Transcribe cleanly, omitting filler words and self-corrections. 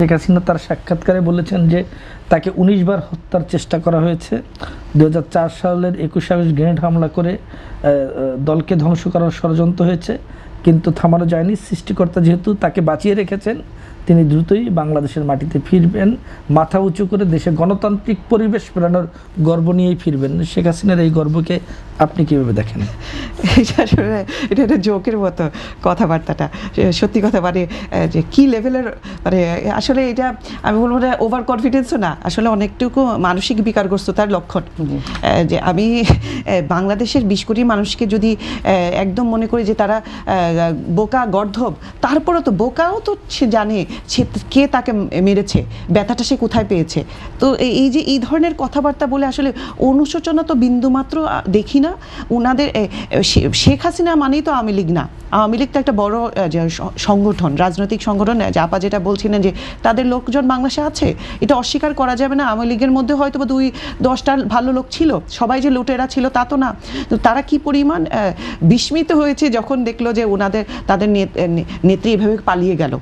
শেখ হাসিনা তার সাক্ষাৎকারে বলেছেন যে তাকে ১৯ বার হত্যার চেষ্টা করা হয়েছে। ২০০৪ সালের ২১ আগস্ট গ্রেনেড হামলা করে দলকে ধ্বংস করার ষড়যন্ত্র হয়েছে, কিন্তু থামানো যায়নি। সৃষ্টিকর্তা যেহেতু তাকে বাঁচিয়ে রেখেছেন, তিনি দ্রুতই বাংলাদেশের মাটিতে ফিরবেন, মাথা উঁচু করে দেশে গণতান্ত্রিক পরিবেশ ফেরানোর গর্ব নিয়েই ফিরবেন। শেখ হাসিনার এই গর্বকে আপনি কীভাবে দেখেন? এটা একটা জোকের মতো কথাবার্তাটা, সত্যি কথা। মানে যে কী লেভেলের, মানে আসলে এটা আমি বলবো না ওভার কনফিডেন্সও না, আসলে অনেকটুকু মানসিক বিকারগ্রস্ততার লক্ষণ। যে আমি বাংলাদেশের ২০ কোটি মানুষকে যদি একদম মনে করি যে তারা বোকা গর্ধব, তারপরেও তো বোকাও তো সে জানে সে কে তাকে মেরেছে, ব্যথাটা সে কোথায় পেয়েছে। তো এই যে এই ধরনের কথাবার্তা বলে আসলে অনুশোচনা তো বিন্দুমাত্র দেখি না ওনাদের। শেখ হাসিনা মানেই তো আওয়ামী লীগ না, আওয়ামী লীগ তো একটা বড় সংগঠন, রাজনৈতিক সংগঠন। যে আপা যেটা বলছিলেন যে তাদের লোকজন বাংলাদেশে আছে, এটা অস্বীকার করা যাবে না। আওয়ামী লীগের মধ্যে হয়তো বা ২-১০টা ভালো লোক ছিল, সবাই যে লুটেরা ছিল তা তো না। তো তারা কি পরিমাণ বিস্মিত হয়েছে যখন দেখলো যে তাদের নেত্রী এভাবে পালিয়ে গেল।